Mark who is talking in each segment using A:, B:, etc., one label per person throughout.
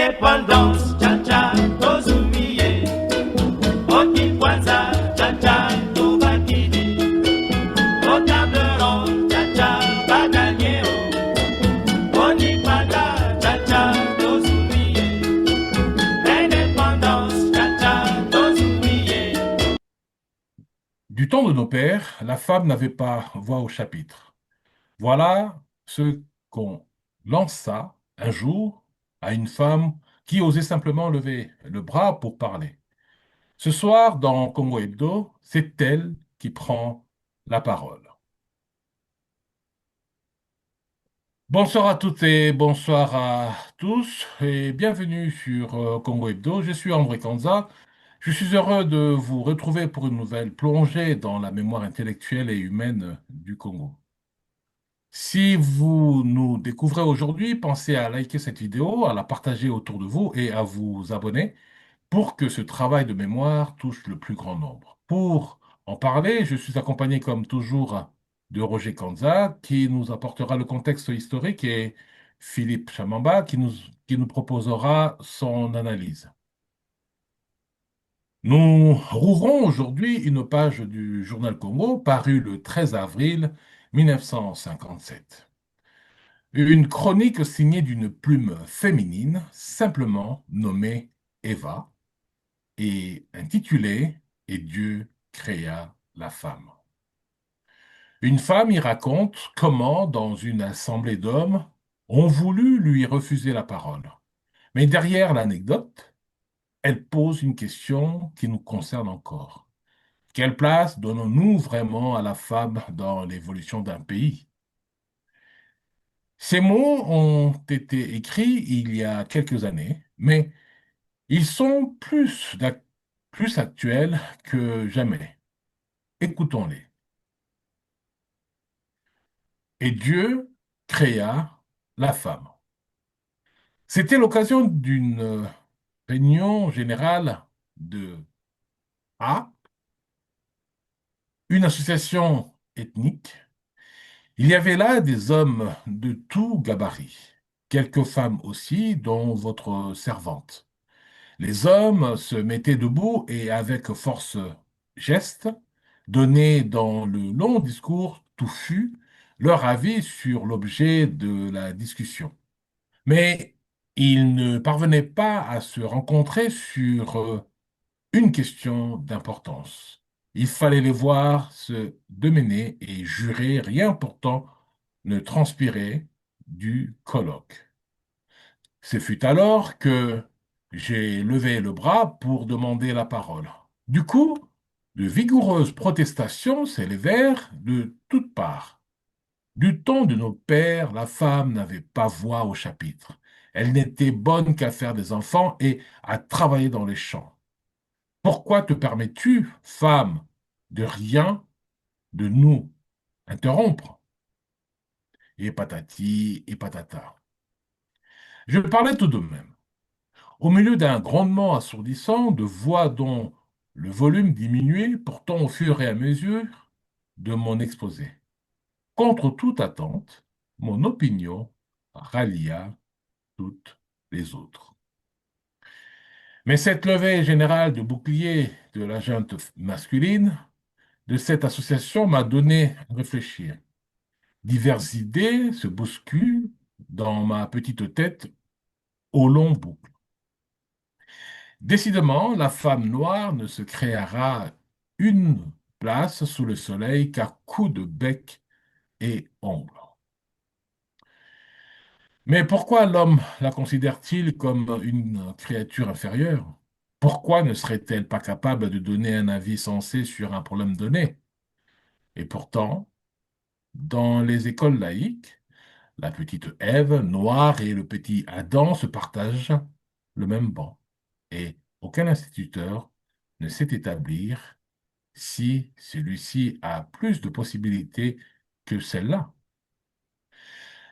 A: Indépendance, cha-cha, tozumie. Oti kwanza, cha-cha, tubakini. Otableron, cha-cha, baganyeo. Oni panda, cha-cha, tozumie. Indépendance, cha-cha, tozumie.
B: Du temps de nos pères, la femme n'avait pas voix au chapitre. Voilà ce qu'on lança un jour à une femme qui osait simplement lever le bras pour parler. Ce soir, dans Congo Hebdo, c'est elle qui prend la parole. Bonsoir à toutes et bonsoir à tous et bienvenue sur Congo Hebdo. Je suis André Kanza. Je suis heureux de vous retrouver pour une nouvelle plongée dans la mémoire intellectuelle et humaine du Congo. Si vous nous découvrez aujourd'hui, pensez à liker cette vidéo, à la partager autour de vous et à vous abonner pour que ce travail de mémoire touche le plus grand nombre. Pour en parler, je suis accompagné comme toujours de Roger Kanza qui nous apportera le contexte historique et Philippe Chamamba qui nous proposera son analyse. Nous rouvrons aujourd'hui une page du journal Congo paru le 13 avril 1957. Une chronique signée d'une plume féminine, simplement nommée Eva, et intitulée Et Dieu créa la femme. Une femme y raconte comment, dans une assemblée d'hommes, on voulut lui refuser la parole. Mais derrière l'anecdote, elle pose une question qui nous concerne encore. Quelle place donnons-nous vraiment à la femme dans l'évolution d'un pays? Ces mots ont été écrits il y a quelques années, mais ils sont plus actuels que jamais. Écoutons-les. Et Dieu créa la femme. C'était l'occasion d'une réunion générale de A, une association ethnique. Il y avait là des hommes de tout gabarit, quelques femmes aussi, dont votre servante. Les hommes se mettaient debout et avec force geste, donnaient dans le long discours touffu leur avis sur l'objet de la discussion. Mais ils ne parvenaient pas à se rencontrer sur une question d'importance. Il fallait les voir se démener et jurer, rien pourtant ne transpirer du colloque. Ce fut alors que j'ai levé le bras pour demander la parole. Du coup, de vigoureuses protestations s'élevèrent de toutes parts. Du temps de nos pères, la femme n'avait pas voix au chapitre. Elle n'était bonne qu'à faire des enfants et à travailler dans les champs. Pourquoi te permets-tu, femme, de rien de nous interrompre? Et patati et patata. Je parlais tout de même. Au milieu d'un grondement assourdissant, de voix dont le volume diminuait pourtant au fur et à mesure de mon exposé. Contre toute attente, mon opinion rallia toutes les autres. Mais cette levée générale de bouclier de la junte masculine de cette association m'a donné à réfléchir. Diverses idées se bousculent dans ma petite tête au long boucle. Décidément, la femme noire ne se créera une place sous le soleil qu'à coups de bec et ongles. Mais pourquoi l'homme la considère-t-il comme une créature inférieure? Pourquoi ne serait-elle pas capable de donner un avis sensé sur un problème donné? Et pourtant, dans les écoles laïques, la petite Ève noire et le petit Adam se partagent le même banc. Et aucun instituteur ne sait établir si celui-ci a plus de possibilités que celle-là.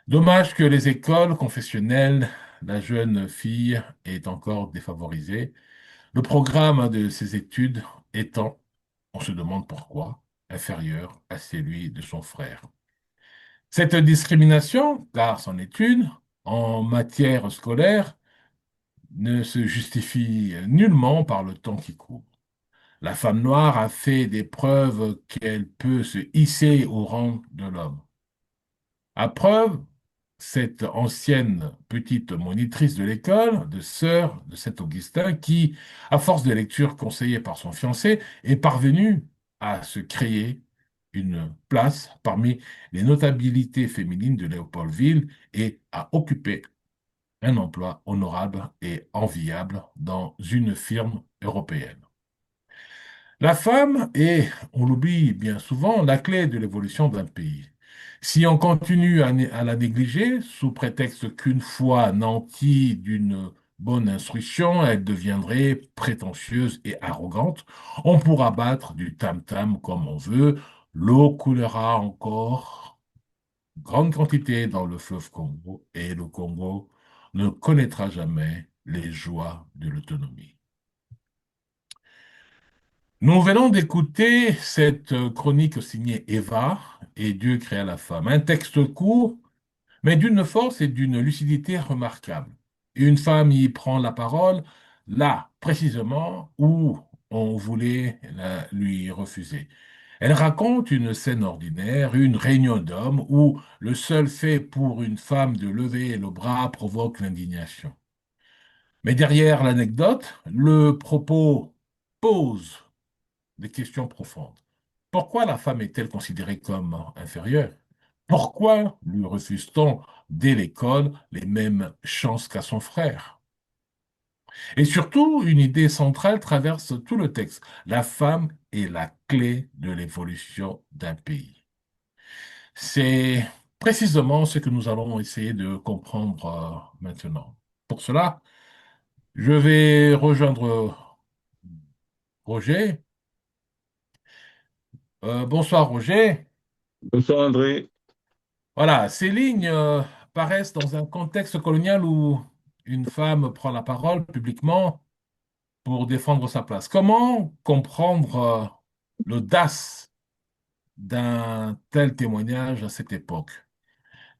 B: Dommage que les écoles confessionnelles, la jeune fille est encore défavorisée. Le programme de ses études étant, on se demande pourquoi, inférieur à celui de son frère. Cette discrimination, car c'en est une, en matière scolaire, ne se justifie nullement par le temps qui court. La femme noire a fait des preuves qu'elle peut se hisser au rang de l'homme. À preuve, cette ancienne petite monitrice de l'école, de sœur de Saint-Augustin, qui, à force de lecture conseillée par son fiancé, est parvenue à se créer une place parmi les notabilités féminines de Léopoldville et à occuper un emploi honorable et enviable dans une firme européenne. La femme est, on l'oublie bien souvent, la clé de l'évolution d'un pays. Si on continue à la négliger, sous prétexte qu'une fois nantie d'une bonne instruction, elle deviendrait prétentieuse et arrogante, on pourra battre du tam-tam comme on veut, l'eau coulera encore grande quantité dans le fleuve Congo et le Congo ne connaîtra jamais les joies de l'autonomie. Nous venons d'écouter cette chronique signée Eva et Dieu créa la femme. Un texte court, mais d'une force et d'une lucidité remarquables. Une femme y prend la parole, là, précisément, où on voulait lui refuser. Elle raconte une scène ordinaire, une réunion d'hommes où le seul fait pour une femme de lever le bras provoque l'indignation. Mais derrière l'anecdote, le propos pose des questions profondes. Pourquoi la femme est-elle considérée comme inférieure? Pourquoi lui refuse-t-on dès l'école les mêmes chances qu'à son frère? Et surtout, une idée centrale traverse tout le texte. La femme est la clé de l'évolution d'un pays. C'est précisément ce que nous allons essayer de comprendre maintenant. Pour cela, je vais rejoindre Roger. Bonsoir Roger.
C: Bonsoir André.
B: Voilà, ces lignes paraissent dans un contexte colonial où une femme prend la parole publiquement pour défendre sa place. Comment comprendre l'audace d'un tel témoignage à cette époque?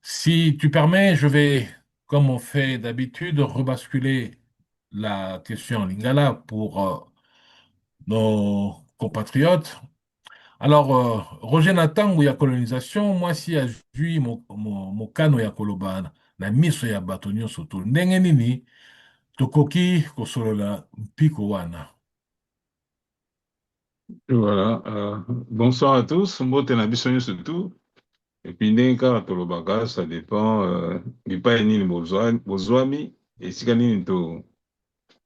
B: Si tu permets, je vais, comme on fait d'habitude, rebasculer la question en lingala pour nos compatriotes. Alors, Roger Natango ya colonisation, mwasi azwi mokano ya koloba na miso ya bato nyonso to ndenge nini tokoki kosolola mpiko wana.
C: Voilà. Bonsoir à tous. Mbote na biso nyonso surtout. Et puis ndenge kaka tolobaka, ça dépend bipai nini bozwami esika nini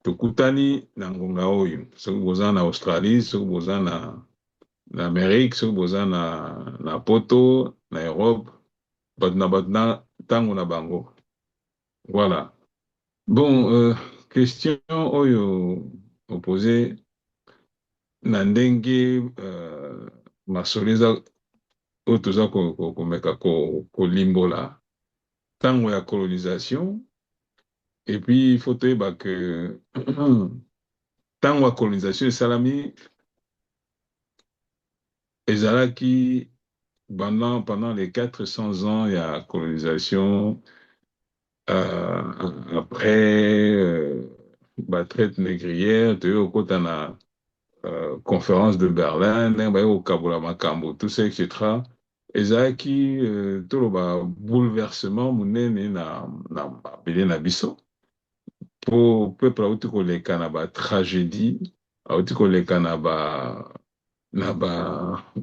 C: tokutani na ngonga oyo. Soki boza na Australie, soki boza na Amérique, soki boza na Poto, na Europe, bato na ntango na bango. Voilà. Bon, question oyo opposé na ndenge masolo eza oyo toza komeka kolimbola ntango ya colonisation. Et puis il faut toyeba que ntango ya colonisation esalami ezalaki pendant les 400 ans ya colonisation après batraite négrière toyei okota na conférence de Berlin, ndenge baye kokabola makambo, tout ça, etc. ezalaki toloba bouleversement monene na mabele na biso po peuple auti koleka na batragédie, auti koleka na ba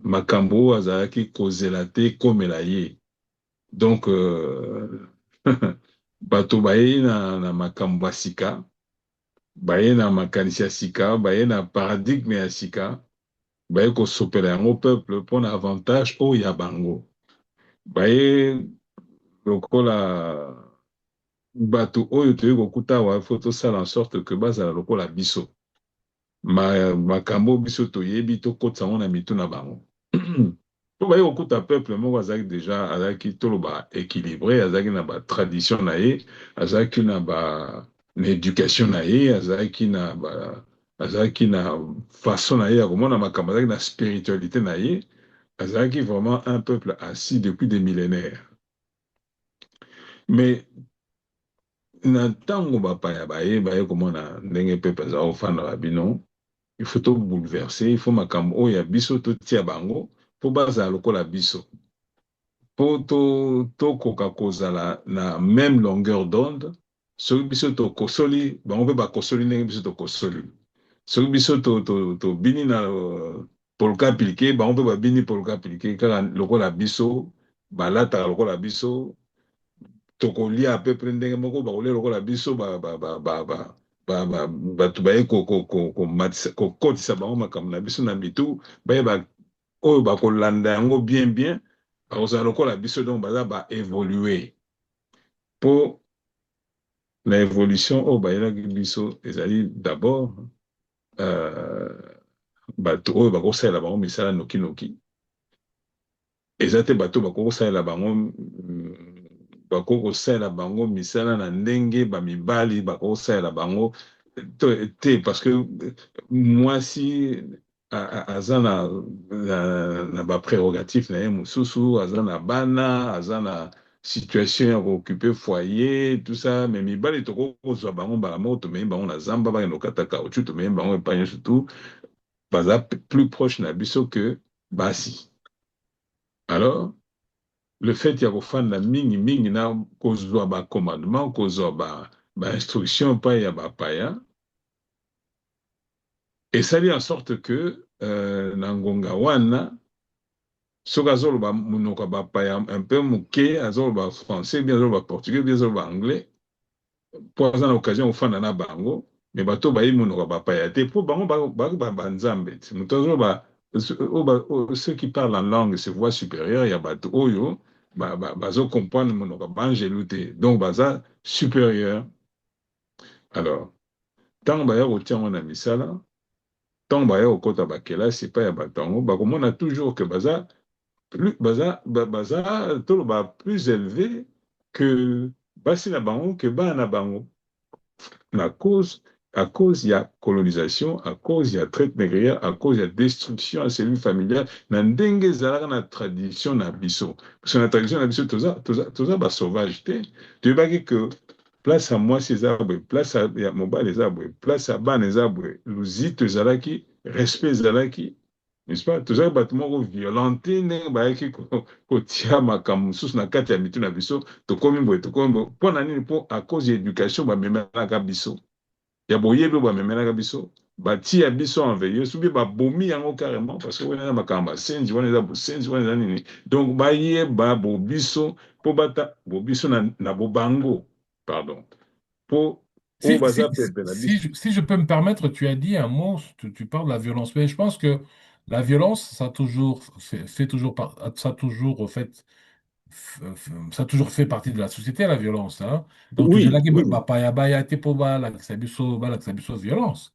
C: makambo oyo azalaki kozela te komela ye. Donc bato baye na makambo ya sika, baye na makanisi ya sika, baye na paradigme ya sika, baye kosopela yango peuple mpona avantage oyo ya bango. Baye lokola bato oyo toyei kokuta awa fo tosala en sorte que bazala lokola biso. Makambo biso toyebi tokotisa yango na mitu na bango. Po baye kokuta peuple moko azalaki deja azalaki toloba équilibré, azalaki na batradition na ye, azalaki na éducation na ye, azalaki na façon na ye ya komona makambo, azalaki na spiritualité na ye, azalaki vraiment un peuple assis depuis des millénaires. Mais na ntango bapaya baye komona ndenge mpe mpenza ofanda babino, il faut to bouleverser, il faut makambo oyo ya biso totia bango mpo bazala lokola biso, mpo tokoka kozala na même longueur d'onde. Soki biso tokosoli bango mpe bakosoli ndenge biso tokosoli, soki biso tobini na poluka aplike bango mpe babini poluka aplike, kaka lokola biso balataka lokola biso, tokolia à peu près ndenge moko, bakolia lokola biso, bato baye kokotisa bango makambo na biso na mitu, bayeba oyo bakolanda yango bien bien, bakozala lokola biso, donc baza baévolue. Mpo na évolution oyo bayelaki biso ezali d'abord bato oyo bakosalela bango misala nokinoki, eza te bato bakokosalela bango bakokosalela bango misala na ndenge bamibali bakokosalela bango te, parce que mwasi aza na baprérogative na ye mosusu, aza na bana, aza na situation ya kooccupe foyer tout ça, mais mibali tokokozwa bango mbala moko tomei bango na zamba bakende kokata caoutchouc, tomei bango epai nyonso tu baza plus proche na biso que basi. Alors le fait ya kofanda mingi mingi na kozwa bacommandement, kozwa bainstruction epai ya bapaya, esali en sorte que na ngonga wana soki azoloba monoko ya bapaya un peu moke, azoloba français bien, azoloba portugais bien, azoloba anglais, mpo aza na occasion kofanda na bango, me bato bayi monoko ya bapaya te, mpo bango banzambe ti moto azoloba ceux qui parlent en langue se voient supérieur ya bato oyo bazocomprendre monoko ya baangelu te, donc baza supérieur. Alors ntango baya kotia ngo na misala, ntango baya kokota bakelasi epai ya bato yango, bakomona toujours que baza toloba plus élevé que basi na bango, que bana na bango, à cause il y a colonisation, à cause il y a traite négrière, à cause il y a destruction à cellule familiale, na ndenge ezalaka na tradition na biso. Parce que na tradition na biso toza ba sauvage te, toyebaki que place à mwasi eza boye, place ya mobali eza boye, place ya bana eza boye, luzito ezalaki, respect ezalaki, n'est-ce pas? Tozalaki bato moko violente ndenge bayaki kotia makambo mosusu na kati ya mitu na biso, tokomi boye mpo na nini? Mpo à cause ya éducation bamemelaka biso, ya boyebi bamemelaka biso, batia biso en veilleuse, soki babomi yango carrément, parce que wana eza makambo basenzi, wana eza bosenzi, wana eza nini, donc bayeba bobiso mpo bata bobiso na bobango, pardon, mpo oyo baza pepe na biso.
B: Si je peux me permettre, tu as dit un mot, tu parles de la violence, mais je pense que la violence, ça a toujours fait toujours, ça a toujours fait, ça a toujours fait partie de la société, la violence, hein. Donc, tu
C: Oui,
B: dis,
C: oui.
B: bapaya baya te po ba la que violence.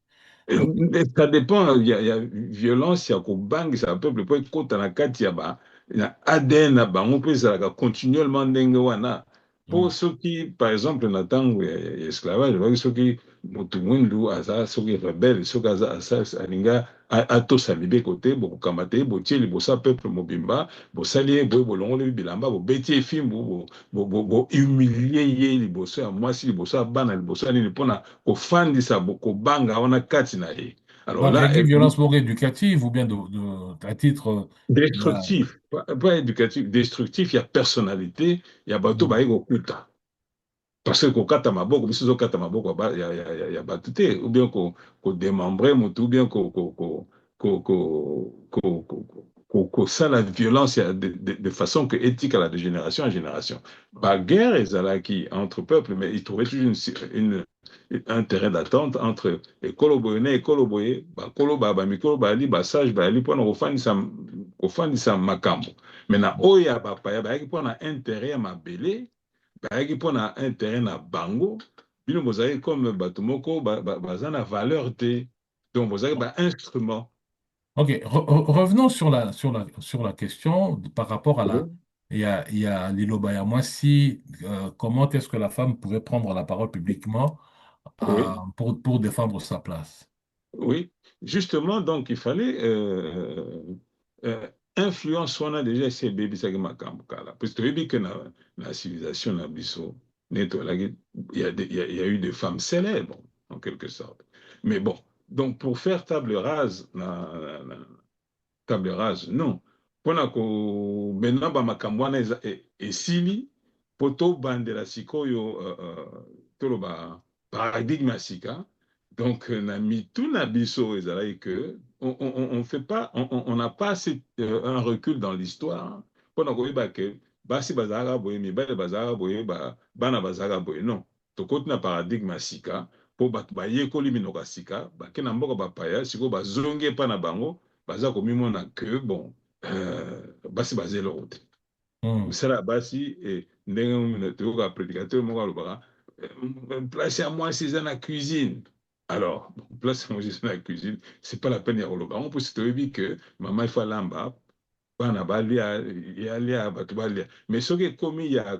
B: Donc,
C: Ça dépend, il y a violence, il y a kobangisa peuple po ekota na kati ya na ADN na bango mpe ezalaka continuellement ndenge wana. Po soki par exemple na ntango ya esclavage baki soki motu mwindu aza soki rebelle, soki alinga atosa mibeko te, bokokamata ye botie liboso ya peuple mobimba, bosali ye boye bolongoli bilamba, bobeti ye fimbu, bohumilie ye liboso ya mwasi, liboso ya bana, liboso ya nini, mpona kofandisa kobanga wana kati na ye. Alors
B: donc, il y a
C: là,
B: une violence more éducative ou bien à titre de la...
C: destructif, pas éducatif, destructif, il y a personnalité, il y a bato baye kokuta. Parce que kokata maboko, biso zokata maboko ya bato te, ou bien démembrer motu, ou bien ça la violence de façon que éthique à la de génération en génération. La guerre ezalaki entre peuples, mais ils trouvaient toujours un terrain d'attente entre ekolo boye na ekolo boye, bakolo bamikolo bali basage bali mpona kofandisa makambo. Maintenant oyo ya bapaya bayaki mpona intérêt ya mabele, bayaki mpona intérêt na bango, bino bozalaki comme bato moko baza na valeur te, donc bozalaki bainstrument.
B: Ok, revenons sur la question par rapport à la...
C: Oui.
B: Il y a Liloba Yamwasi, comment est-ce que la femme pouvait prendre la parole publiquement
C: Oui.
B: pour défendre sa place?
C: Oui, justement, donc il fallait influence wana déjà ese ebebisaki makambo kala, parce que toyebi ke na civilisation na biso il y a eu des femmes célèbres, en quelque sorte. Mais bon, donc pour faire table rase, table rase, non. Mpona maintenant bamakambo wana esili mpo tobandela sikoyo toloba paradigme ya sika. Donc na mitu na biso ezalaki que on fait pas, on n'a pas assez, un recul dans l'histoire mpona koyeba ke basi bazalaka boye, mibale bazalaka boye, bana bazalaka boye. Non, tokoti na paradigme ya sika mpo bato bayekoli minoko ya sika bake na mboka bapaya sikoyo bazongi epa na bango baza komimona ke bon, basi baza eloko te. misala ya basi ndenge toyoka prédicateur moko alobaka place ya mwasi eza na cuisine. Alors place ya mwasi eza na cuisine, c'est pas la peine ya koloba yango mpo si toyebi ke mama ifa lamba bana balia yalia bato balia. Mais soki ekomi ya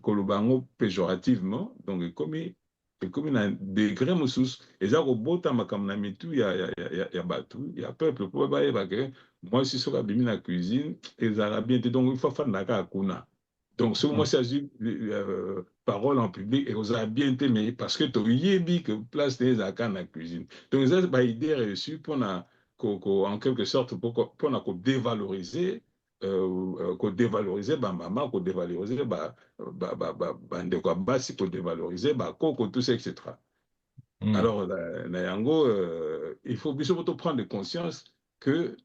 C: koloba yango péjorativement, donc ekomi na degré mosusu eza kobota makambo na mitu ya bato ya peuple mpo bayeba ke mwasi soki abimi na cuisine ezalaka bien te, donc ifa fandaka kuna. Donc soki mwasi azwi parole en public ekozala bien te, mais parce que toyebi que place te ezalaka na cuisine. Donc eza baidée reçue mpona en quelque sorte mpona kodévaloriser kodévaloriser bamama, kodévaloriser bandeko ya basi, kodévaloriser bakoko, tout ça, etc. Alors na yango il faut biso poto prendre conscience que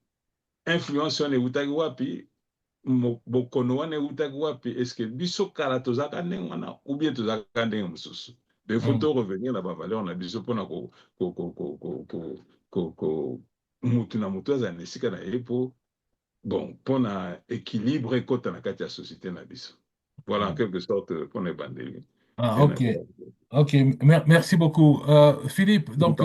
C: influence wana eutaki wapi, bokono wana eutaki wapi, est-ce que biso kala tozalaka ndenge wana ou bien tozalaka ndenge mosusu. Il faut to revenir na bavaleur na biso mpona mutu na mutu azala na esika na ye po bon mpona équilibre ekota na kati ya société na biso. Voilà en quelque sorte mpona ebandeli.
B: Ok, ok, merci beaucoup. Philippe, donc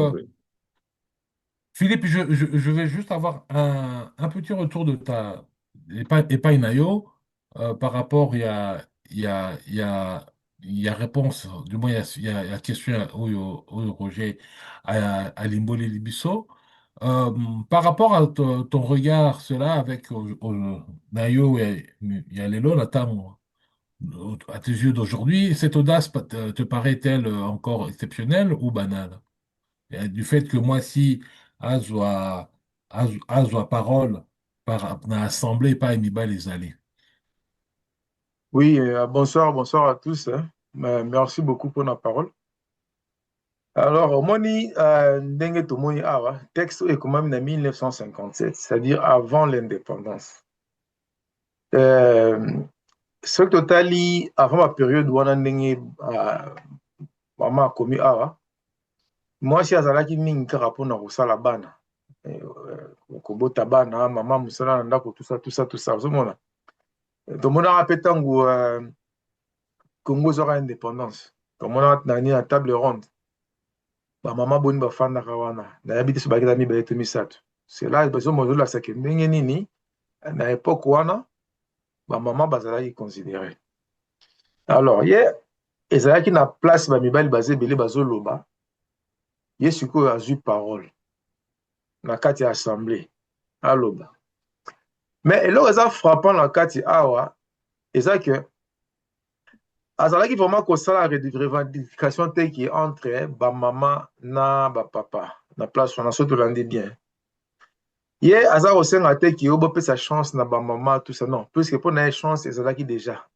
B: Philippe, je vais juste avoir un petit retour de ta Nayo par rapport, il y a réponse, du moins il y a question au Roger à Limboli Libiso. Par rapport à ton regard, cela avec Nayo et Yalelo, à tes yeux d'aujourd'hui, cette audace te paraît-elle encore exceptionnelle ou banale? Et du fait que moi, si azwa parole par l'Assemblée, pas Eniba les allées.
D: Oui, bonsoir à tous. Merci beaucoup pour la parole. Alors, moni ndenge tomoni awa, texte est quand même en 1957, c'est-à-dire avant l'indépendance. Ce totali avant la période où on a ndenge maman a commis awa, moi si azalaki mingi kaka mpona kosala bana, kobota bana, mama mosala na ndako, tout ça, ozomona. Tomonaka mpe ntango Congo ezwaka indépendance, tomonaka nani na table ronde bamama boni bafandaka wana, nayebi te so bakita mibale to misato. C'est là bazomozolasake ndenge nini na époque wana bamama bazalaki considéré. Alors ye ezalaki na place bamibali baza ebele bazoloba, ye sikoyo azwi parole na kati ya assemblée aloba. Mais eloko eza frappant na kati awa eza que azalaki vraiment kosala revendication te ki entre bamama na bapapa na place wana, so tolandi bien. Ye aza kosenga te ki obopesa chance na bamama tout ça, non, puisque pour na chance ezalaki déjà.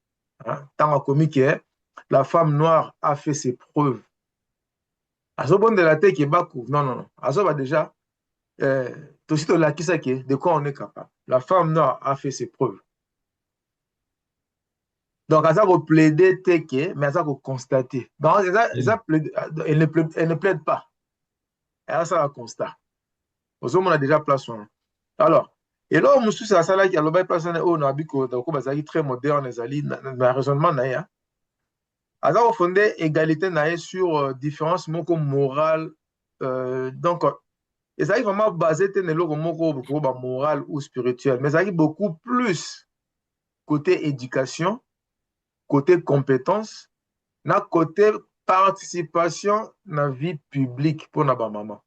D: Tant akomi ke la femme noire a fait ses preuves. Azobondela te ki baku, non. Azoba déjà tosi tolakisa ke de quoi on est capable. La femme noire a fait ses preuves. Donc, elle a plaidé, mais elle a constaté. Donc, elle ne plaide pas. Elle a ça à constat. Aux hommes, on a déjà place. Alors, et là, on se dit, ça là qui a le place, on a vu que très moderne, le raisonnement, elle a fondé égalité sur différence morale. Donc, et ça est vraiment basé sur le moral ou spirituel, mais ça est beaucoup plus côté éducation, côté compétence, na côté participation na vie publique pour na ba maman.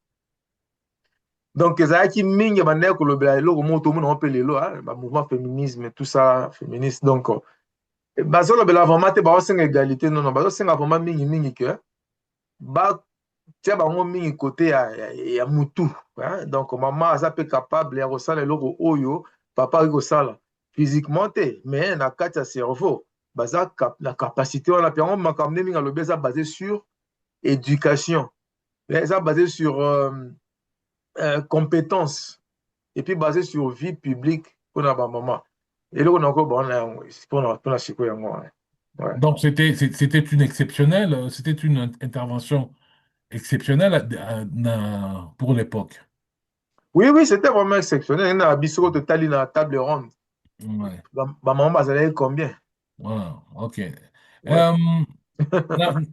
D: Donc ezaki mingi bande ko lobela eloko moto mo on peut lelo ba mouvement féminisme tout ça féministe, donc bazolobela vraiment te baosenga égalité nono bazosenga vraiment mingi ke batia bango mingi kote ya mutu donc mama aza mpe capable ya kosala eloko oyo papa akoki kosala physiquement te mais na kati ya cerveau baza na capacité wana mpe yango makambo nde mingi alobi eza basé sur éducation eza basé sur compétence et puis basé sur vie publique mpona bamama eloko na koyeba na yango mpona sikoyo yango ouais.
B: Donc, c'était une exceptionnelle, c'était une intervention exceptionnelle pour l'époque.
D: Oui, c'était vraiment exceptionnel. Na biso totali na table ronde.
B: Ouais,
D: Bamama bazalaki combien?
B: voilà, ok.
D: Ouais.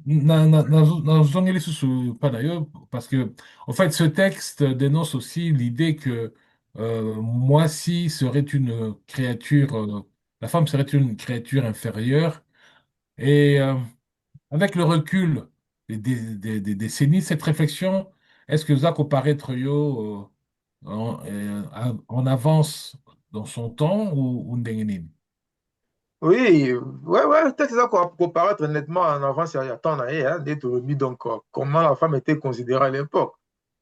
B: Nazongeli sous pas d'ailleurs, parce que, en fait, ce texte dénonce aussi l'idée que Moissi serait une créature, la femme serait une créature inférieure, et avec le recul des décennies, cette réflexion, est-ce que Zach paraître yo en avance dans son temps ou Ndengenin?
D: Oui, ouais, texte ça qu'on paraître nettement en avance il y a temps d'être remis donc comment la femme était considérée à l'époque.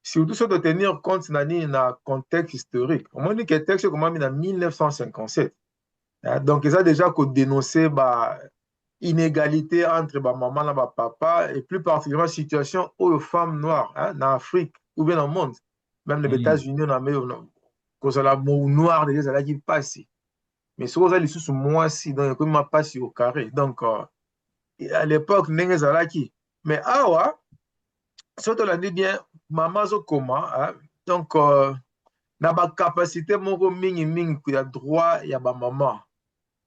D: Surtout sur de tenir compte na contexte historique. On m'a dit que le texte comment mis en 1957. Donc ils ont déjà dénoncé bah inégalité entre ba maman et ba papa et plus particulièrement situation aux femmes noires en Afrique ou bien dans le monde. Même les
B: Hmm,
D: États-Unis on a mis cause la mot noir déjà ça qui passe. Mais ce que les sous moi si donc comme ma passe au carré. Donc à l'époque n'engé zalaki. Mais awa surtout l'année bien maman zo comment donc na ba capacité moko mingi ya droit ya ba maman.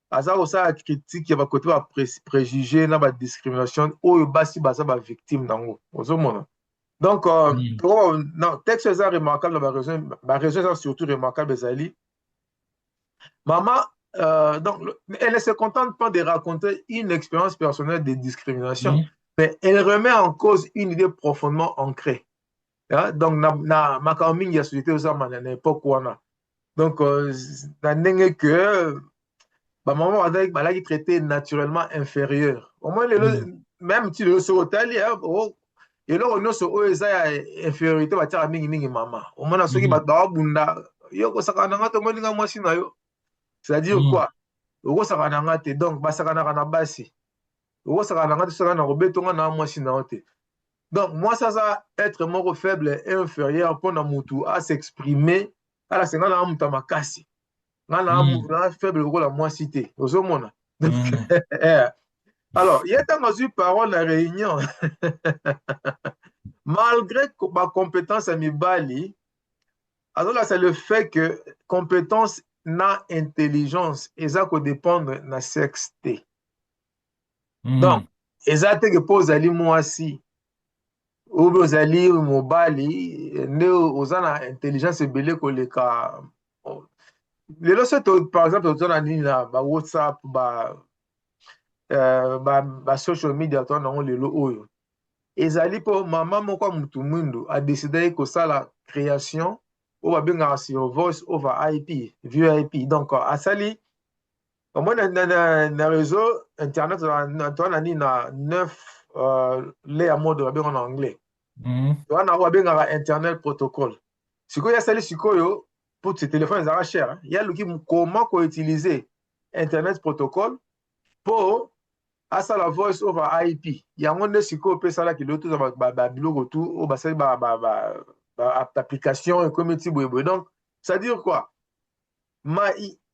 D: Aza kosala critique ya bakote ba préjugé na ba discrimination oyo basi baza ba victime nango ozomona donc
B: hmm,
D: non texte eza remarquable ba raison eza surtout remarquable ezali maman donc elle ne se contente pas de raconter une expérience personnelle de discrimination
B: hmm,
D: mais elle remet en cause une idée profondément ancrée donc na makambo mingi ya société ozama na époque wana donc na ndenge que maman balaki traité naturellement inférieur au moins
B: hmm,
D: même ti lelo soki otali eloko nyonso oyo eza ya infériorité batiaka mingi mama omona soki
B: hmm,
D: bato bawabunda yo kosaka na nga te omoninga mwasi na yo c'est-à-dire
B: hmm,
D: quoi okosaka na nga te donc basakanaka na basi okosaka na nga te saka na kobetonga na mwasi na yo te donc mwasi aza être moko faible et inférieur mpona motu asexprimer alasenga na moto ya makasi nga na faible lokola mwasi te ozomona
B: hmm,
D: alors ye ntango azwi parole na réunion malgré bacompétence ya mibali azolakisa le fait que compétence na intelligence eza kodépendre na sexe te donc
B: hmm,
D: eza teke mpo ozali mwasi oyo ozali mobali nde oza na intelligence ebele koleka lelo so par exemple toza na nini na ba whatsapp ba social media to nango lelo oyo ezali mpo mama moko ya mutu mwindu adeside kosala création oyo babengaka sur voice over ip vip donc asali omoi na réseau internet toa na nini na 9 le ya mode babenga na anglais
B: hmm,
D: wana oyo babengaka internet protocole sikoyo asali sikoyo mpo se telefone ezalaka cher ye aluki comment koutilize internet protocole mpo asala voice over ip yango nde sikoyo mpe esalaki lelo toza babiloko tu oyo basali baapplication ekomi ti boyeboye donc c'est à dire quoi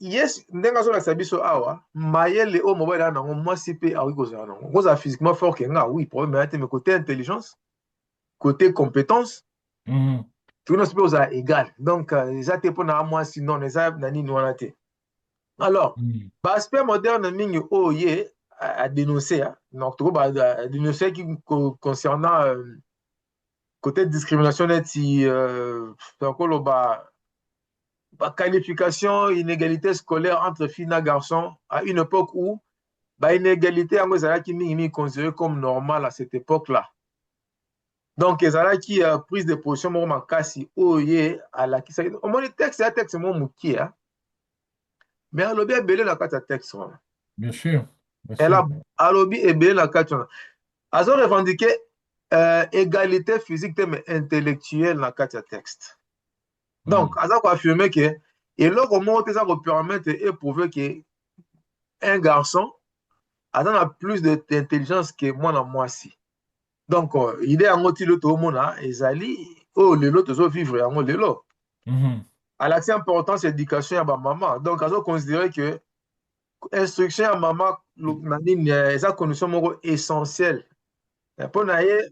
D: yes ndenge azolakisa biso awa mayele oyo mobali aa nango mwasi mpe akoki kozala nango kozala physiquement fort ke nga oui problème ya te mais côté intelligence côté compétence
B: hmm,
D: toki nyonso mpe ozala égal donc eza te mpo na mwasi non eza na nini wana te alors
B: hmm,
D: baaspect moderne mingi oyo ye adénoncé donc adénoncé qui concernant côté discrimination neti nakoloba qualification inégalité scolaire entre filles et garçons à une époque où inégalité yango ezalaki mingi considéré comme normal à cette époque là donc ezalaki prise de position moko makasi oyo ye alakisaki omoni texte ya texte mo mokie mais alobi ebele na kati ya texte wana
B: bien sûr. bien
D: Elle
B: sûr.
D: a alobi ebele na kati wana. Azo revendiqué égalité physique te mais intellectuelle na kati ya texte. Donc,
B: Mm.
D: aza koaffirme ke eloko moko te eza kopermettre éprouver ke un garçon aza na plus d'intelligence ke mwana mwasi. Donc, idée yango ti lo toomona ezali oyo lelo tozovivre yango lelo.
B: Mhm.
D: Alakisi importance éducation ya bamama. Donc, azo considérer que instruction ya mama na nini eza condition moko essentielle mpo na ye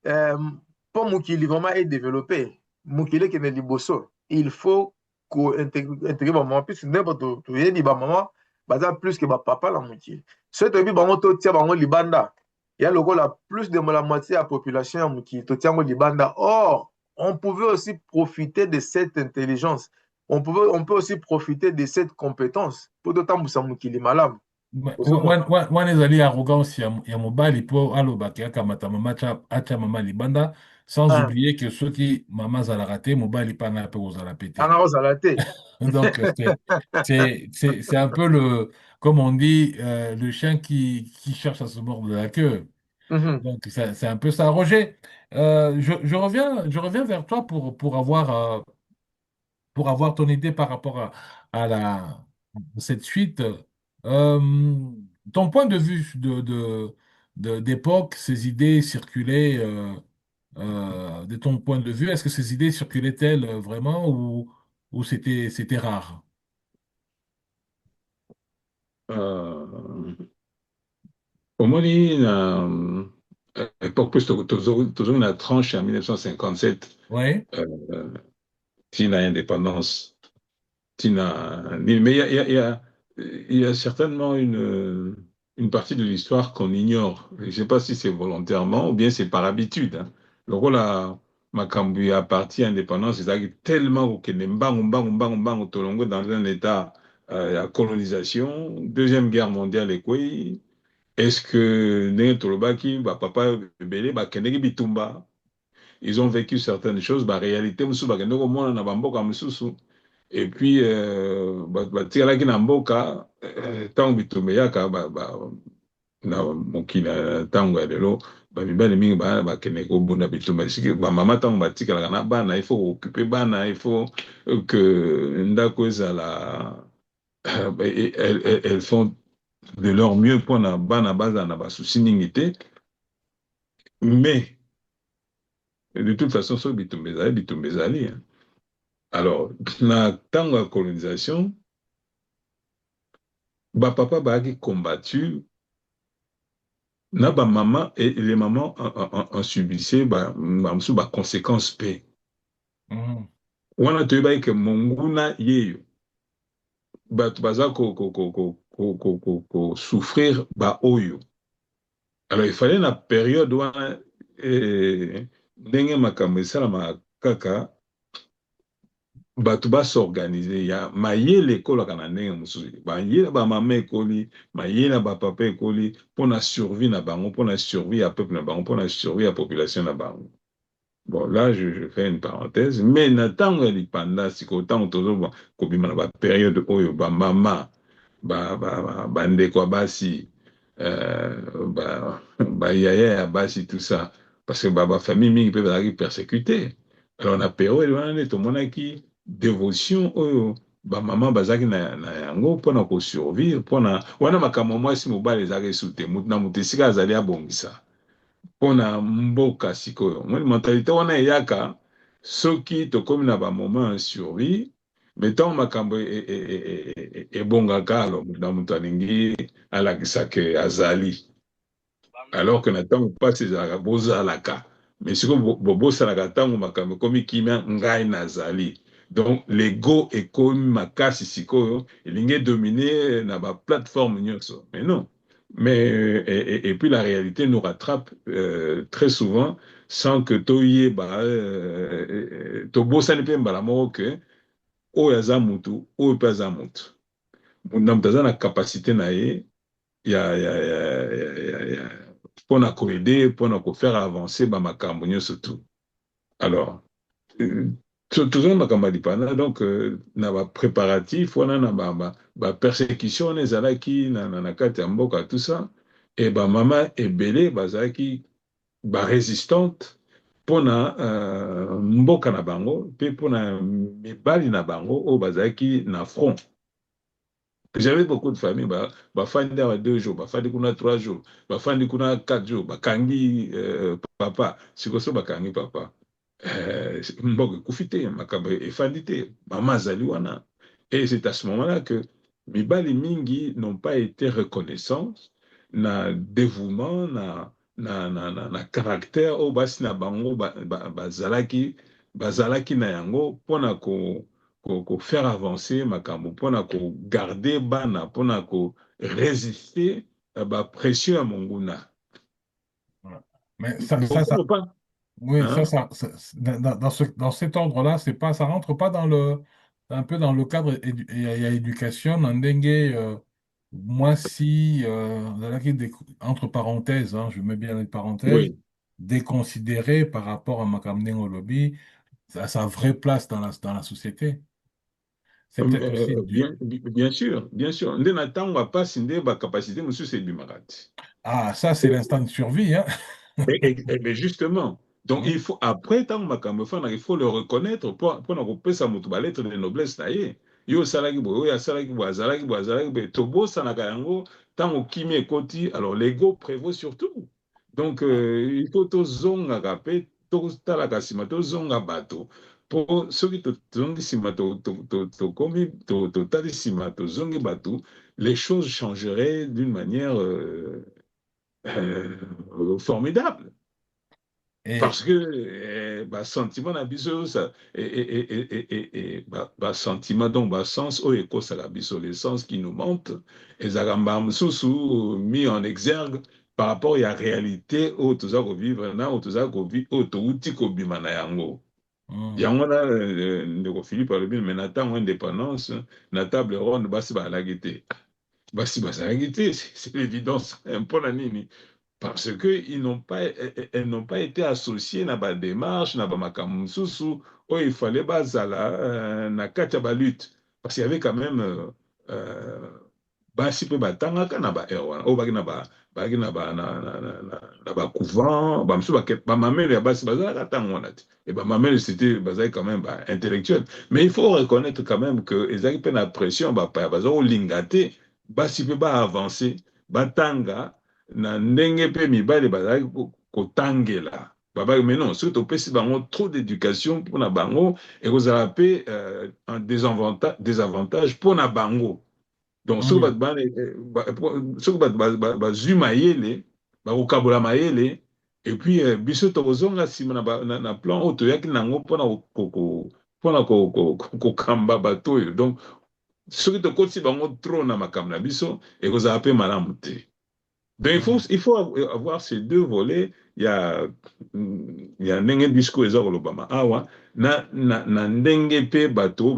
D: mpo mokili vraiment edéveloppe mokili ekende liboso il faut kointégre bamama puisque ndenge toyebi bamama baza plus ke bapapa na mokili soki toyebi bango totia bango libanda ya lokola plus de la moitié ya population ya mokili totia yango libanda. Or on pouvait aussi profiter de cette intelligence, on peut aussi profiter de cette compétence pour totambwisa mokili malamu.
B: Wana ezali arrogance ya mobali mpo alobaka akamata mama atya mama libanda, sans oublier que soki mama azalaka te mobali mpanga mpe kozala pe te.
D: anga ozala te.
B: Donc c'est un peu le, comme on dit, le chien qui cherche à se mordre la queue.
D: Mhm.
B: Donc c'est un peu ça. Roger, je reviens vers toi pour avoir ton idée par rapport à cette suite. Euh, Ton point de vue d'époque, ces idées circulaient, de ton point de vue, est-ce que ces idées circulaient-elles vraiment ou c'était rare?
C: Euh, omoni na époque plus tozongi na tranche en 1957
B: Oui.
C: ntina indépendance ntina nini mais il y a certainement une partie de l'histoire qu'on ignore. Je ne sais pas si c'est volontairement ou bien c'est par habitude, hein. Lokola makambo ya parti indépendance ezalaki tellement kokende mbangu tolongo dans un état ya colonisation. Deuxième guerre mondiale ekwei. Est-ce que ndenge tolobaki bapapa ebele bakendeki bitumba, ils ont vécu certaines choses, réalité mosusu bakende komona na bamboka mosusu. Et puis batikalaki na mboka ntango bitumba eyaka na mokili na ntango ya lelo bamibali mingi bakende kobunda bitumba siki bamama ntango batikalaka na bana il faut kookupe bana, il faut que ndako ezala elles font de leur mieux pour na bana baza na basusi mingi te. Mais de toute façon soki bitumba ezali, hein. Alors na ntango ya colonisation bapapa bayaki combattu na bamama et les mamans en subissaient bamosusu baconséquence mpe
B: Mhm.
C: wana toyebaki ke monguna yeyo bato baza kosouffrir baoyo. Alors il fallait na période wana ndenge makambo esalamaka kaka bato basorganize ya mayele ekolaka na ndenge mosusu mayele bamama ekoli mayele bapapa ekoli mpona survie na bango, mpona survie ya peuple na bango, mpona survie ya population na bango. Bon, là, je fais une parenthèse, mais na ntango ya lipanda sikoyo ntango tozo kobima na bapériode oyo bamama bandeko ya basi bayaya ya basi tout ça parce que bafamille mingi mpe bazalaki persécuté. Alors na période wana nde tomonaki dévotion oyo bamama bazalaki na yango mpona kosurvivre mpona wana makambo mwasi mobali ezalaki esu te na moto esika azali abongisa mpona mboka sikoyo moni mentalité wana eyaka soki tokomi na bamoment ya survie me ntango makambo ebongaka alo na moto alingi alakisa ke azali alors que na ntango mpasi ezalaka bozalaka mais sikoyo bosalaka ntango makambo ekomi kimia ngai nazali. Donc l'ego ekomi makasi sikoyo elingi edomine na baplateforme nyonso mais non. Mais et puis la réalité nous rattrape très souvent sans que toyeba tobosani mpe mbala moko ke oyo aza mutu oyo mpe aza mutu na moto aza na kapasité na ye mpona koede mpona kofaire avancer bamakambo nyonso tu. Alors toujours makambo ya lipanda donc na bapréparatif wana na bapersécution wana ezalaki na kati ya mboka tout ça e bamama ebele bazalaki barésistante mpona mboka na bango mpe mpona mibali na bango oyo bazalaki na front. J'avais beaucoup de familles, bafandi awa 2 jours, bafandi kuna 3 jours, bafandi kuna 4 jours, bakangi papa, sikoso bakangi papa. Mboka ekufi te, makambo efandi te, mama azali wana. Et c'est à ce moment-là que mibali mingi n'ont pas été reconnaissants na dévouement, na caractère oyo basi na bango bazalaki na yango mpona faire avancer makambo, mpona garder bana, mpona résister à pression ya monguna.
B: Voilà. Mais ça,
C: Pas,
B: oui,
C: hein?
B: dans cet ordre-là, c'est pas, ça rentre pas un peu dans le cadre éducation, moi si, entre parenthèses, hein, je mets bien les parenthèses,
C: Oui.
B: déconsidéré par rapport à Makamneng Lobby, à sa vraie place dans la société. C'est peut-être aussi
C: Bien sûr, bien sûr. Nde na ntango apasi nde bakapasité mosusu ebimaka te.
B: Ah, ça, c'est l'instinct de survie, hein.
C: Mais justement, donc il faut, après, il faut le reconnaître pour kopesa moto ba lettre de noblesse na ye. Yo salaki bo, oyo asalaki bo, azalaki bo, azalaki bo, tobosanaka yango, ntango kimi ekoti, alors l'ego prévaut surtout. Donc, il faut tozongaka mpe totalaka nsima tozonga bato mpo soki tozongi nsima tokomi totali nsima tozongi bato, les choses changeraient d'une manière formidable. Parce que sentiment na biso ça sentiment donc sens oyo ekosaka biso les sens qui nous montent ezalaka mbala mosusu mis en exergue par rapport ya réalité oyo toza kovivre na oyo toza kovivre oyo touti kobima na yango. Yango na ndeko Philippe alobi mais na ntango indépendance na table ronde basi bazalaki te, basi bazalaki te, c'est l'évidence mpona nini? Parce qu'elles n'ont pas été associées à la démarche, à la susu, où il fallait bazala na kati ya lutte. Parce qu'il y avait quand même basi pe batangaka na ba erwana, o baki na ba couvent, ba msu ba mamele ya basi bazala tango wana te. Et ba mamele c'était bazala quand même intellectuel. Mais il faut reconnaître quand même que ezaki pe na pression ba pa bazala lingate, basi pe ba avancer, batanga na ndenge pe mibali bazalaki kotangela babaki mais non soki topesi bango trop d'éducation mpona bango ekozala pe un désavantage mpona bango. Donc soki bato bazwi mayele bakokabola mayele et puis biso tokozonga nsima na plan oyo toyaki nango mpona kokamba bato oyo. Donc soki tokotisi bango trop na makambo na biso ekozala pe malamu te. Donc il faut avoir ces deux volets. Il y a ndenge discours eza kolobama awa na ndenge pe bato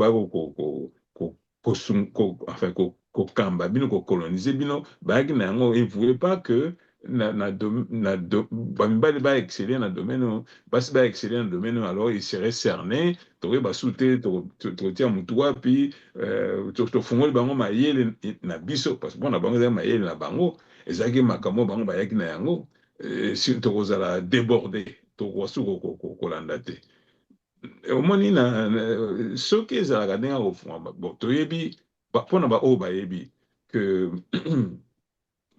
C: enfin kokamba bino kokoloniser bino bayaki na yango. Il ne voulait pas que bamibali ba exceller na domaine basi ba exceller na domaine alors il serait cerné tokoki basute tokotia mutu wapi tofungoli bango mayele na biso parce que mpona bango ezali mayele na bango ezalaki makambo bango bayaki na yango tokozala débordé tokosu kolanda te. Omoni soki ezalaka ndenge kofunga bon toyebi mpona baoyo bayebi que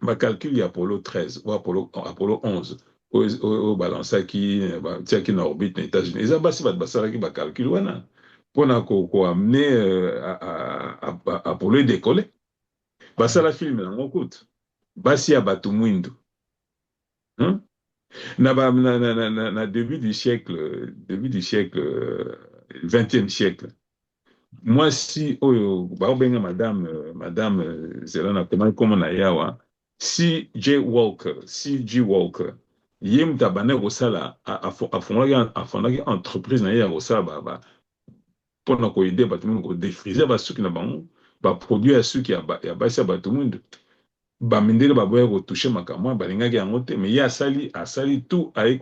C: bacalcul ya Apollo 13 ou Apollo 11 oyo batiaki na orbite na États-Unis eza basi bato basalaki bacalcul wana mpona koamene Apollo edécolle. Basala film yango kutu basi ya bato mwindu na début du siècle 20e siècle. Moi si oyo baobenga madame Zelana comment na yawa C. G. Walker ye muta bana kosala afondaki entreprise na ye ya kosala mpona koyede bato mwindu kodéfriser basuki na bango baproduit ya suki ya basi ya bato mwindu bamindele baboya kotouche makambo balingaki yango te mais ye asali tout aye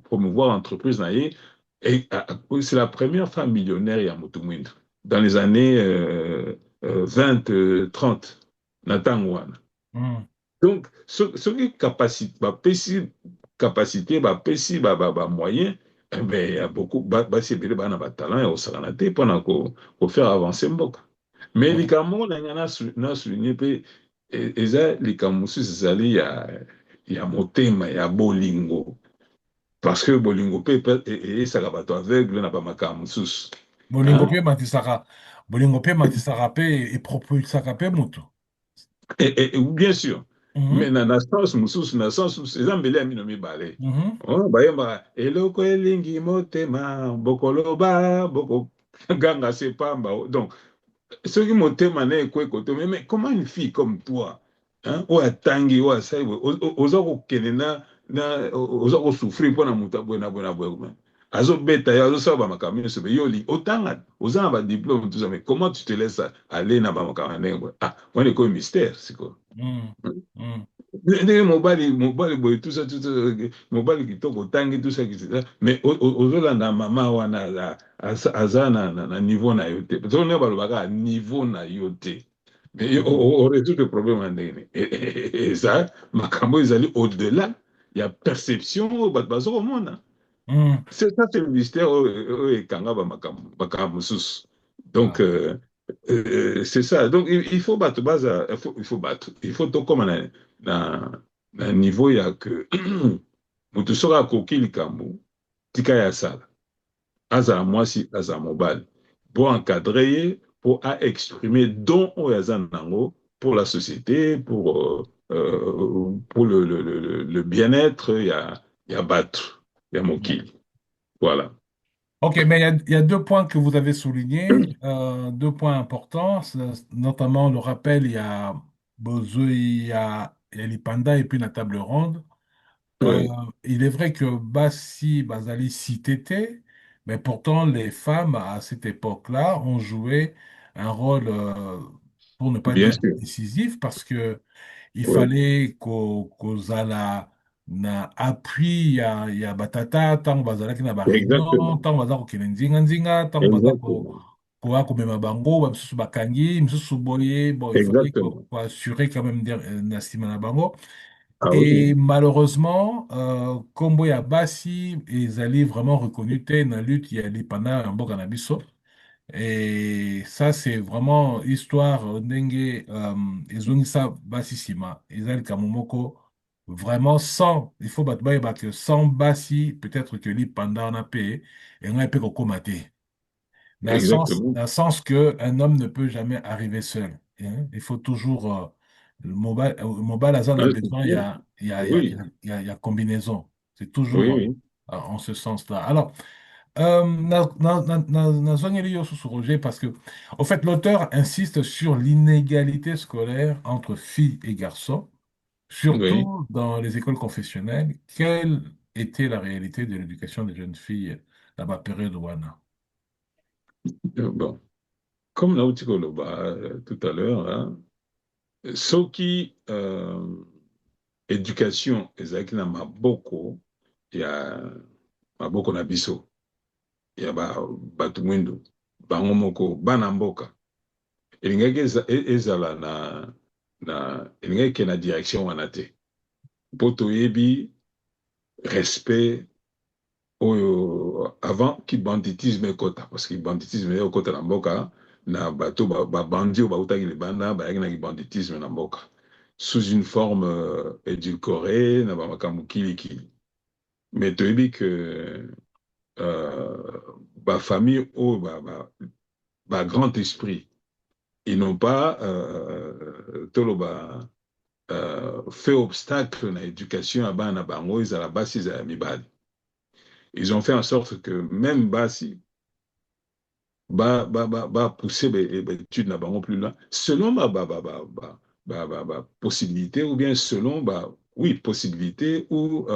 C: promouvoir entreprise na ye Et c'est la première femme millionnaire ya moto mwindu dans les années 20, 30 na ntango wana.
B: Mm.
C: Donc soki capacité bapesi moyen, eh ben, il y a beaucoup basi ebele bana batalent ya kosakana te mpona kofaire avancer mboka. Mais
B: Ouais.
C: likambo ngo na ngai nasouligne mpe eza likambo mosusu ezali ya motema ya bolingo, parce que bolingo mpe eyesaka bato aveugle na bamakambo mosusu.
B: Bolingo
C: Hein?
B: mpe matisaka bolingo mpe matisaka mpe epropulsaka mpe moto.
C: Bien sûr, mais
B: Mhm.
C: na sens mosusu, na sens mosusu eza mbele ya mino mibale.
B: Mhm.
C: Oh, bayembaka eloko elingi motema bokoloba bokoganga se pamba. Donc soki motema na ekwe kote, mais comment une fille comme toi, hein, oyo atangi oyo asali oza kokende oza kosouffrir mpona moto aboye na boye na boye, azobeta yo azosala bamakambo nyonso me yo otanga oza na badiplôme tout ça, mais comment tu te laisses aller na bamakambo ya ndenge boye? Ah, wana ekoyi mystère sikoyo.
B: Mm. Mm.
C: ndenge mobali boye tusa mobali kitoko otangi tusa mais ozolanda mama wana aza na niveau na yo te, so ndenge balobaka niveau na yo te, mais orésoudre problème ya ndenge eza makambo ezali au-delà ya perception oyo bato bazokomona.
B: Mm.
C: C'est le mystère oyo ekanga bamakambo mosusu. Donc
B: Ah.
C: c'est ça. Donc il faut battre base, il faut tout comme na niveau ya que mutu soka akoki likambo tika ya sala azala mwasi azala mobali pour encadrer ye pour exprimer don oyo aza nango pour la société, pour le bien-être ya bato ya mokili. Voilà.
B: Ok, mais il y a deux points que vous avez soulignés, deux points importants, notamment le rappel, il y a Bozo, il y a Lipanda et puis la table ronde. Euh,
C: Oui,
B: il est vrai que Bassi, Bazali s'y était, mais pourtant les femmes à cette époque-là ont joué un rôle, pour ne pas
C: bien
B: dire
C: sûr.
B: décisif, parce que il
C: Oui,
B: fallait kozala na appui ya batata ntango bazalaki na baréunion,
C: exactement.
B: ntango baza kokende nzinga-nzinga, ntango baza
C: Exactement.
B: koya komema bango, bamisusu bakangi, misusu boye, bon, il fallait
C: Exactement.
B: assurer quand même na nsima na bango.
C: Ah
B: Et
C: oui,
B: malheureusement, Kombo ya Basi ezali vraiment reconnu te na lutte ya lipanda ya mboka na biso. Et ça, c'est vraiment histoire ndenge ezongisa Basi nsima. Ezali kamomoko vraiment sans, il faut battre que sans Basi, peut-être que lipanda na pe, et on a pe kokoma te.
C: exactement.
B: Dans le sens que un homme ne peut jamais arriver seul. Hein. Il faut toujours le mobile Hazard a
C: Ah, c'est
B: besoin,
C: sûr. Oui,
B: il y a combinaison. C'est toujours
C: oui, oui.
B: en ce sens-là. Alors, nazongeli yo sous Roger parce que, au fait, l'auteur insiste sur l'inégalité scolaire entre filles et garçons,
C: Oui.
B: surtout dans les écoles confessionnelles. Quelle était la réalité de l'éducation des jeunes filles là-bas, période Wana?
C: Bon, comme Nauti Koloba tout à l'heure, hein, Soki éducation ezalaki na maboko ya maboko na biso ya bato mwindu bango moko bana mboka elingaki ezala elingaki ke na direction wana te mpo toyebi respect oyo avant ki banditisme ekota, parce que banditisme ekota na mboka na bato babandi oyo bautaki libanda bayaki na banditisme na mboka sous une forme édulcorée na bamakambo kilikili, mais toyebi que bafamille oyo grand esprit ils n'ont pas toloba fait obstacle na éducation ya bana bango ezala basi ezala mibali. Ils ont fait en sorte que même basi pousser les études na bango plus loin selon possibilité ou bien selon oui possibilité ou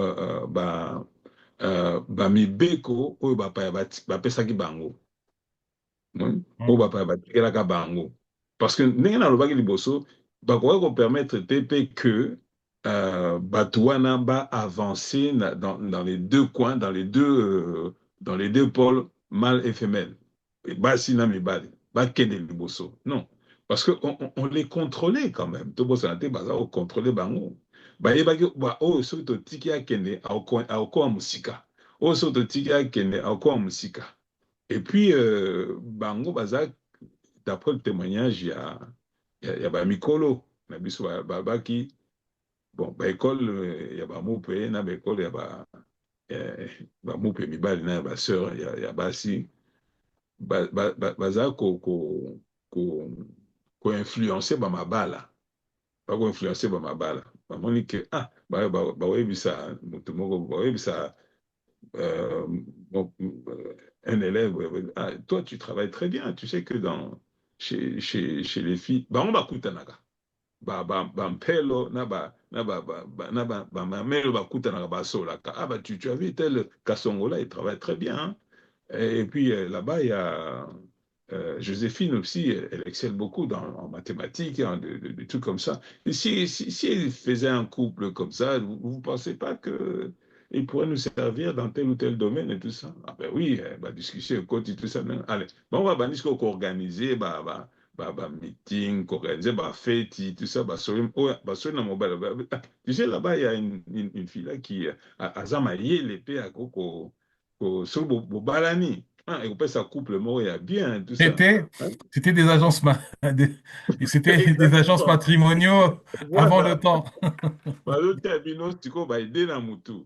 C: mibeko oyo bapesaki bango oyo bapaya batikelaka bango, parce que ndenge nalobaki liboso bakoki kopermettre te mpe que bato wana baavancer dans les deux coins, dans les deux dans les deux pôles, mâle et femelle. Et basi na mibali, ba kende liboso. Non. Parce qu'on les contrôlait quand même. Tout le monde baza au contrôler bango. Ba yebaki ba o so to tiki akende aoko a musika. O so to tiki akende aoko a musika. Et puis bango baza d'après le témoignage il y a ba mikolo na biso baki bon ba école il y a ba mope na ba école il y a ba mope mibali na ba sœur il y a basi baza ko influencer ba mabala ba ko influencer ba mabala bamoni que ba webisa mutu moko ba webisa bon, un élève toi tu travailles très bien tu sais que chez les filles bango bakutanaka bampelo na mamelo bakutanaka basolaka tu as vu tel kasongola il travaille très bien hein? Et puis là-bas, il y a Joséphine aussi, elle excelle beaucoup en mathématiques, hein, des trucs comme ça. Et si elle faisait un couple comme ça, vous ne pensez pas qu'il pourrait nous servir dans tel ou tel domaine et tout ça? Ah ben oui, bah, discussion, côté, tout ça. Non. Allez, bon, on va dire qu'on organiser, meeting, organiser, fête, tout ça, tu sais, là-bas, il y a une fille là qui a zamaillé l'épée à Coco. So Bobalani, et on peut ça couple mort et bien, tout ça.
B: C'était,
C: Hein?
B: c'était des agences, c'était des agences
C: Exactement.
B: matrimoniaux avant le
C: Voilà.
B: temps.
C: Bazo te bino tiko ba ide na mutu.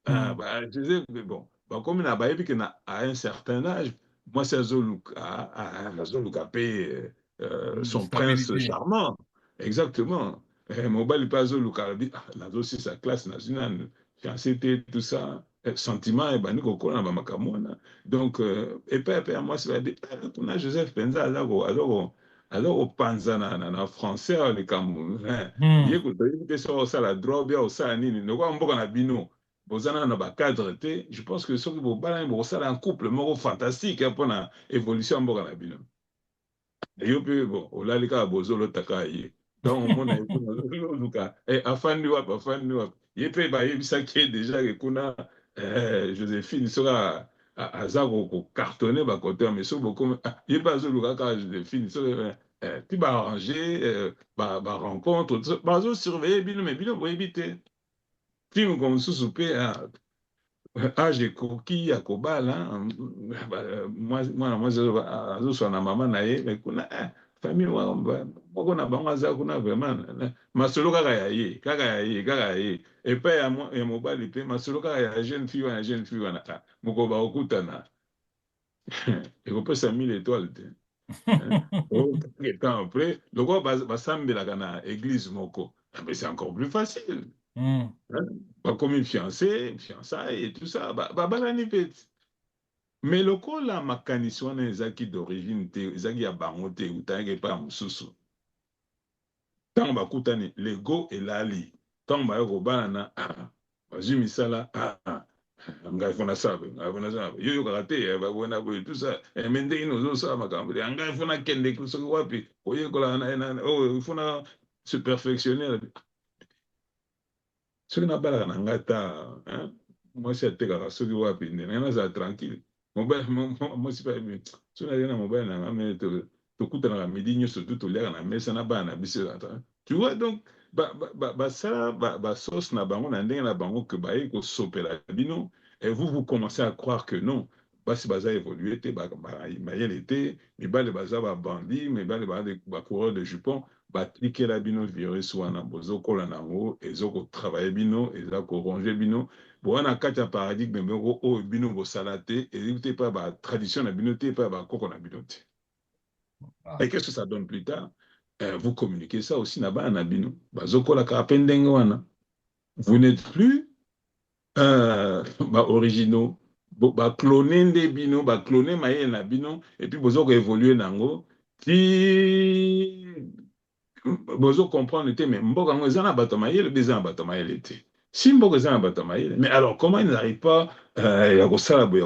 B: Hmm.
C: Je sais, mais bon, comme il a baïbi à un certain âge, moi c'est Zoluka paye
B: Une
C: son prince
B: stabilité.
C: charmant. Exactement. Mon bal pas Zoluka, nazo si sa classe nationale, fiancé tout ça, sentiment et bani koko na ba makamona. Donc et puis moi c'est dit on a Joseph Penza alors au panza na français le Cameroun.
B: Hmm.
C: Yécoute, il so ça la drogue au ça nini, ne quoi mboka na bino. Bozana na cadre te, je pense que soki bobala bosala un couple moko fantastique pour na évolution mboka na bino. Et yo pe bon, olali kaka bozolo taka ye. Donc omona ye kuna luka afandi wapi. Ye pe bayebisaki ye déjà ke kuna Joséphine soka aza ko cartonner ba côté mais so beaucoup ye pe azoluka kaka Joséphine so ti ba arranger ba rencontre bazo surveiller bino mais bino boyebi te. Film comme sous pe âge ekoki ya kobala mwana azoswa na mama na ye me kuna famille moko na bango aza kuna vraiment masolo kaka ya ye epai ya mobali mpe masolo kaka ya jeune fille wana moko bakokutana ekopesa 1000 étoiles te temps après lokola basambelaka na église moko mais c'est encore plus facile.
B: Hmm.
C: Comme une fiançailles et tout ça, balani peti. Mais lokola makanisi wana ezaki d'origine te, ezaki ya bango te, utayaki pa mosusu. Tango bakutani, l'ego elali. Tango bayo kobana na, bazwi misala, ngai fona sabe, yo yokaka te, babona boye tout ça, mais ndenge nozosala makambo te, ngai fona kende soki wapi, oyekola fona se perfectionner. Soki nabalaka na ngai ta mwasi atekaka soki wapi nde ngai nazala tranquille mwasi mpe soki nazali na mobali na ngai me tokutanaka midi nyonso tu toliaka na mesa na bana na biso tu vois donc basala basauce na bango na ndenge na bango ke baye kosopela bino et vous commencez à croire que non basi baza évolué te mayele te mibale baza babandi mibale baza bacoureur de jupon batikela bino virus wana bozokola nango ezokotravaille bino eza koronge bino bowana kati ya paradigme moko oyo bino bosala te ezali te pa batradition na bino te pa bakoko na bino te. Et qu'est-ce que ça donne plus tard? Vous communiquez ça aussi na bana na bino bazokola kaka pe ndenge wana vous n'êtes plus originaux baclone nde bino baclone mayele na bino et puis bozoko évoluer nango ti bozo comprendre te mais mboka ngo eza na bato mayele beza na bato mayele te si mboka eza na bato mayele mais alors comment ils n'arrivent pas ya kosala boye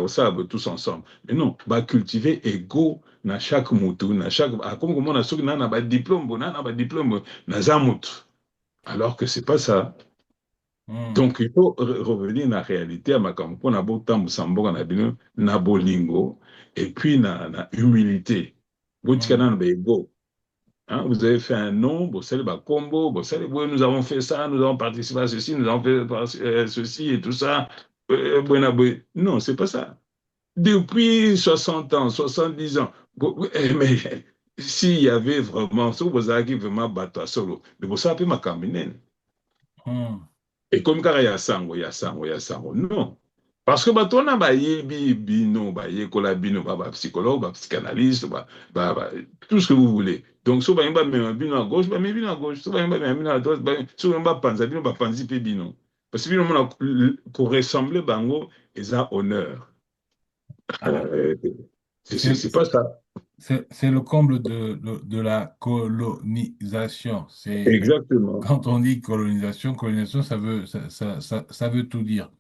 C: tous ensemble mais non cultiver ego na chaque mutu na chaque comme komona soki na ba diplôme na ba diplôme na za mutu alors que c'est pas ça. Donc, il faut revenir à la réalité à makambo mpona botambusa mboka na bino na bolingo et puis na humilité. Botikana na baego. Hein, vous avez fait un nom, vous savez, bah, combo, vous savez, oui, nous avons fait ça, nous avons participé à ceci, nous avons fait ceci et tout ça. Non, c'est pas ça. Depuis 60 ans, 70 ans, mais s'il y avait vraiment, si vous avez vraiment battu solo, mais vous savez, ma cambine. Et comme quand il y a sango, il y a sango, il y a sango. Non. Parce que bah, on a bah, bino, bah, kola bino, bah, psychologue, bah, psychanalyste, tout ce que vous voulez. Donc, si vous avez un bino à gauche, bah, mais bino à gauche. Si vous avez un bino à droite, bah, si vous avez un panza, bino, bah, panzi, puis bino. Parce que bino, qu'on ressemble, bango, ils ont honneur. C'est pas ça.
B: C'est le comble de la colonisation.
C: Exactement.
B: Quand on dit colonisation, ça veut tout dire.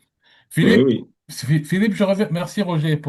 C: Eh
B: Philippe,
C: oui.
B: Philippe, je reviens. Merci Roger